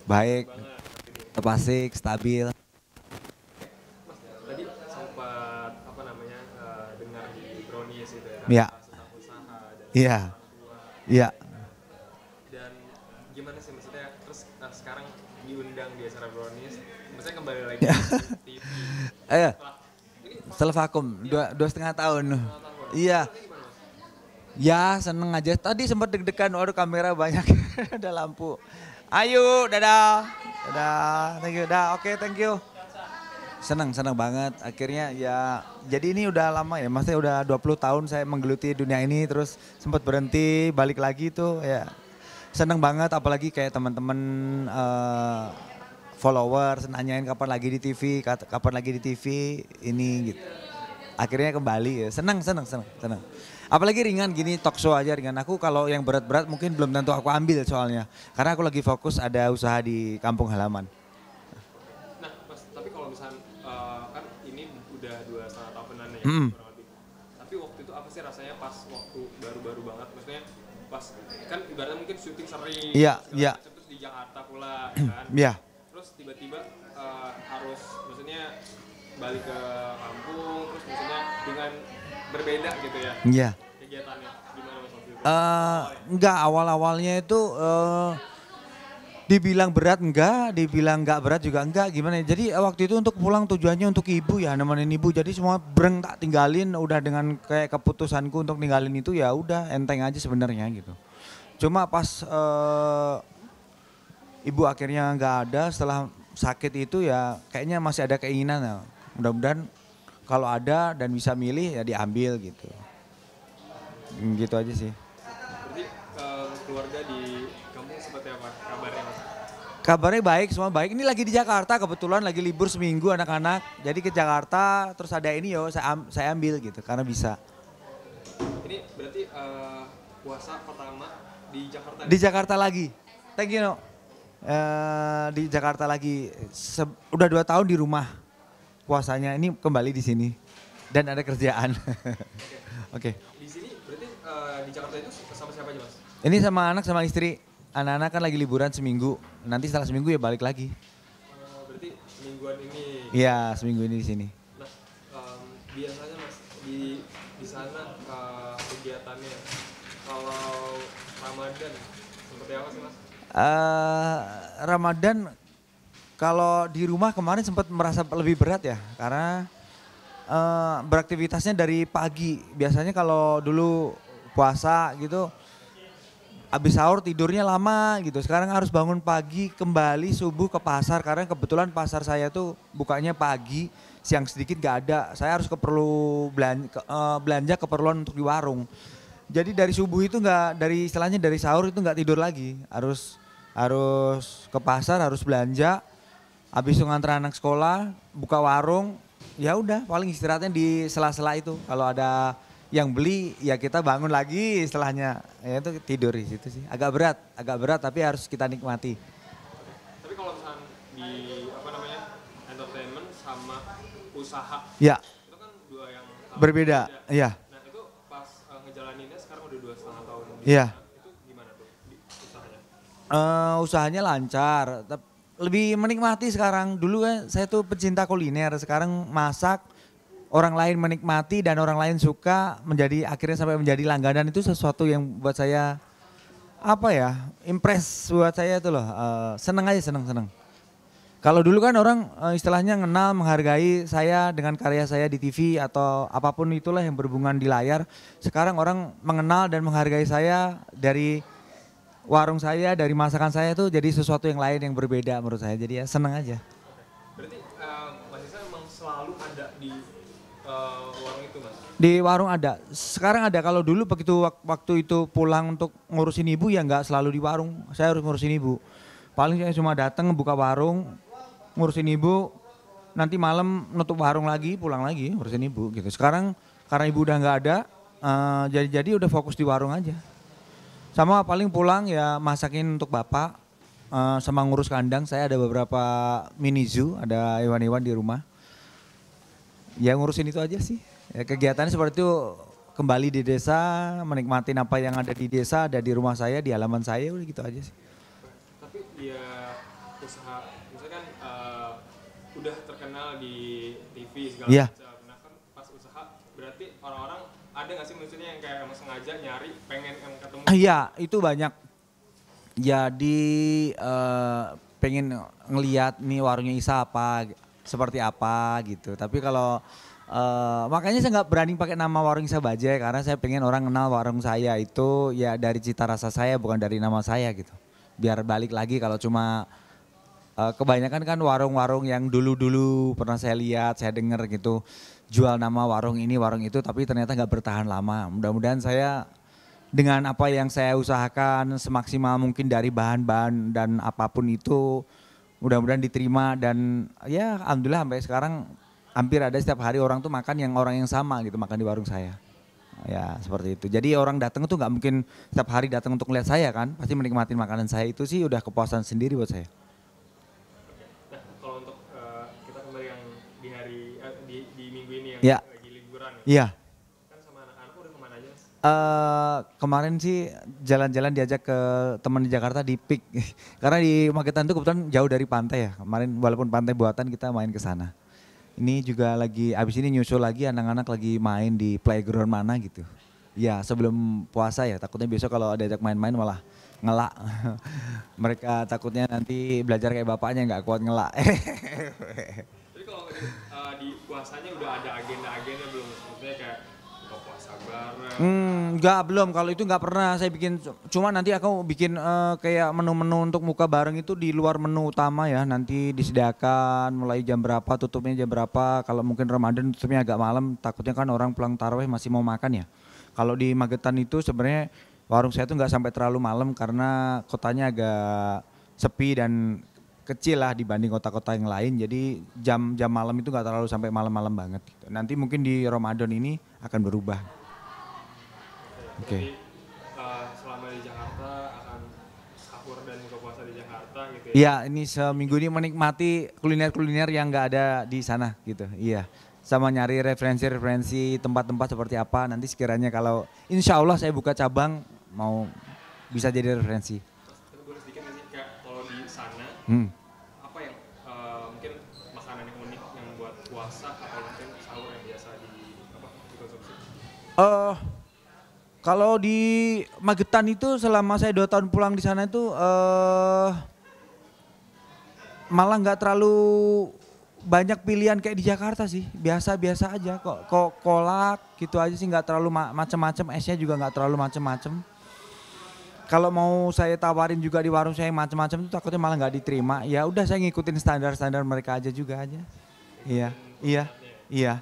Baik, banget tapi dia. Pasik, stabil. Mas tadi sempat apa namanya dengar di Brownies itu ya Iya, kata tentang usaha dan iya, orang tua iya. dan gimana sih maksudnya terus sekarang diundang di acara Brownies maksudnya kembali lagi di TV Eh, setelah ini setelah vakum vakum, ya 2,5 tahun. 2,5 tahun Iya, rasanya gimana mas? ya seneng aja. Tadi sempat deg-degan, waduh kamera banyak, ada lampu. Ayo, dadah, dadah, thank you, dah, oke, thank you. Seneng banget. Akhirnya ya, jadi ini udah lama ya, maksudnya udah 20 tahun saya menggeluti dunia ini, terus sempat berhenti, balik lagi tuh ya. Seneng banget, apalagi kayak teman-teman followers nanyain kapan lagi di TV, kapan lagi di TV ini gitu. Akhirnya kembali ya, seneng. Apalagi ringan gini, talk show aja ringan. Aku kalau yang berat-berat mungkin belum tentu aku ambil soalnya. Karena aku lagi fokus ada usaha di kampung halaman. Nah mas tapi kalau misalnya kan ini udah 2,5 tahunan ya Mm, kurang lebih tapi waktu itu apa sih rasanya pas waktu baru-baru banget maksudnya pas kan ibaratnya mungkin syuting sering iya, segala iya, macam terus di Jakarta pula ya kan iya, terus tiba-tiba harus maksudnya balik ke kampung terus maksudnya dengan berbeda gitu ya iya. kegiatannya gimana mas waktu itu Enggak, awal-awalnya itu dibilang berat enggak, dibilang enggak berat juga enggak, gimana ya. Jadi waktu itu untuk pulang tujuannya untuk ibu ya, nemenin ibu. Jadi semua breng tak tinggalin udah dengan kayak keputusanku untuk ninggalin itu ya udah enteng aja sebenarnya gitu. Cuma pas ibu akhirnya nggak ada setelah sakit itu ya kayaknya masih ada keinginan ya. Mudah-mudahan kalau ada dan bisa milih ya diambil gitu. Gitu aja sih. berarti keluarga di kampung seperti apa kabarnya mas Kabarnya baik, semua baik. Ini lagi di Jakarta kebetulan lagi libur seminggu anak-anak. Jadi ke Jakarta terus ada ini yo saya ambil gitu karena bisa. ini berarti puasa pertama di Jakarta Di nih Jakarta lagi. Thank you no. Di Jakarta lagi. Udah 2 tahun di rumah puasanya. Ini kembali di sini dan ada kerjaan. oke Oke. di sini berarti di Jakarta itu sama siapa aja mas? Ini sama anak sama istri. Anak-anak kan lagi liburan seminggu. Nanti setelah seminggu ya balik lagi. Berarti mingguan ini. Iya, seminggu ini di sini. Nah, biasanya mas di sana kegiatannya kalau Ramadan seperti apa sih mas? Ramadan kalau di rumah kemarin sempat merasa lebih berat ya karena beraktivitasnya dari pagi. Biasanya kalau dulu puasa gitu habis sahur tidurnya lama gitu. Sekarang harus bangun pagi kembali subuh ke pasar karena kebetulan pasar saya tuh bukanya pagi, siang sedikit gak ada. Saya harus belanja keperluan untuk di warung. Jadi dari subuh itu nggak dari istilahnya dari sahur itu nggak tidur lagi. Harus ke pasar, harus belanja. Habis itu nganter anak sekolah, buka warung. Ya udah paling istirahatnya di sela-sela itu. Kalau ada yang beli ya kita bangun lagi istilahnya. Ya itu tidur di situ sih. Agak berat tapi harus kita nikmati. Tapi kalau misalnya di apa namanya entertainment sama usaha Ya, itu kan dua yang berbeda. Iya, Nah itu pas ngejalaninnya sekarang udah 2,5 tahun di iya. sana itu gimana tuh di usahanya? Usahanya lancar, lebih menikmati sekarang. Dulu kan saya tuh pecinta kuliner, sekarang masak, orang lain menikmati dan orang lain suka menjadi akhirnya sampai menjadi langganan itu sesuatu yang buat saya apa ya, impress buat saya itu loh. Seneng aja seneng. Kalau dulu kan orang istilahnya kenal menghargai saya dengan karya saya di TV atau apapun itulah yang berhubungan di layar. Sekarang orang mengenal dan menghargai saya dari warung saya, dari masakan saya tuh jadi sesuatu yang lain yang berbeda menurut saya. Jadi ya seneng aja. Berarti Mas Isa emang selalu ada di warung itu mas? Di warung ada, sekarang ada. Kalau dulu begitu waktu itu pulang untuk ngurusin ibu ya nggak selalu di warung. Saya harus ngurusin ibu. Paling saya cuma datang buka warung, ngurusin ibu. Nanti malam nutup warung lagi, pulang lagi ngurusin ibu gitu. Sekarang karena ibu udah nggak ada, jadi udah fokus di warung aja. Sama paling pulang ya masakin untuk bapak, sama ngurus kandang. Saya ada beberapa mini zoo, ada hewan-hewan di rumah. Ya ngurusin itu aja sih. Ya, kegiatannya seperti itu, kembali di desa, menikmatin apa yang ada di desa, ada di rumah saya, di halaman saya, udah gitu aja sih. Tapi ya usaha, misalnya kan udah terkenal di TV segala Iya. macam. Nah kan pas usaha berarti orang-orang ada nggak sih maksudnya yang kayak emang sengaja nyari pengen yang ketemu? Iya, itu banyak. Jadi pengen ngeliat nih warungnya Isa apa, seperti apa gitu. Tapi kalau makanya saya nggak berani pakai nama warung Isa Bajai karena saya pengen orang kenal warung saya itu ya dari cita rasa saya bukan dari nama saya gitu. Biar balik lagi kalau cuma kebanyakan kan warung-warung yang dulu-dulu pernah saya lihat, saya dengar gitu jual nama warung ini, warung itu tapi ternyata nggak bertahan lama. Mudah-mudahan saya dengan apa yang saya usahakan semaksimal mungkin dari bahan-bahan dan apapun itu mudah-mudahan diterima dan ya alhamdulillah sampai sekarang hampir ada setiap hari orang tuh makan yang orang yang sama gitu makan di warung saya. Ya seperti itu. Jadi orang datang tuh nggak mungkin setiap hari datang untuk melihat saya kan, pasti menikmati makanan saya itu sih udah kepuasan sendiri buat saya. Nah kalau untuk kita kembali yang di hari di minggu ini yang Ya. lagi liburan ya, Iya. kan sama anak-anak udah kemana aja Mas? Kemarin sih jalan-jalan diajak ke teman di Jakarta di PIK. Karena di Magetan tuh kebetulan jauh dari pantai ya. Kemarin walaupun pantai buatan kita main ke sana. Ini juga lagi abis ini nyusul lagi anak-anak lagi main di playground mana gitu. Ya sebelum puasa ya takutnya besok kalau diajak main-main malah ngelak. Mereka takutnya nanti belajar kayak bapaknya nggak kuat ngelak. Tapi kalau di puasanya udah ada agenda-agenda belum? Maksudnya kayak buka puasa bareng. Enggak belum kalau itu nggak pernah saya bikin cuma nanti aku bikin kayak menu-menu untuk buka bareng itu di luar menu utama ya nanti disediakan mulai jam berapa tutupnya jam berapa kalau mungkin Ramadan tutupnya agak malam takutnya kan orang pulang tarawih masih mau makan ya kalau di Magetan itu sebenarnya warung saya tuh nggak sampai terlalu malam karena kotanya agak sepi dan kecil lah dibanding kota-kota yang lain jadi jam-jam malam itu nggak terlalu sampai malam-malam banget gitu. Nanti mungkin di Ramadan ini akan berubah. Oke. Jadi selama di Jakarta akan sahur dan buka puasa di Jakarta gitu ya? Iya, ini seminggu ini menikmati kuliner-kuliner yang nggak ada di sana gitu. Iya, sama nyari referensi-referensi tempat-tempat seperti apa. Nanti sekiranya kalau insya Allah saya buka cabang mau bisa jadi referensi. Mas, tapi boleh sedikit nggak sih kayak kalau di sana apa yang mungkin makanan yang unik yang buat puasa atau mungkin sahur yang biasa dikonsumsi? Kalau di Magetan itu selama saya 2 tahun pulang di sana itu malah nggak terlalu banyak pilihan kayak di Jakarta sih. Biasa-biasa aja kok. Kolak gitu aja sih nggak terlalu macem-macem. Esnya juga nggak terlalu macem-macem. Kalau mau saya tawarin juga di warung saya macem-macem itu takutnya malah nggak diterima. Ya udah saya ngikutin standar-standar mereka aja juga aja. Iya, iya, iya.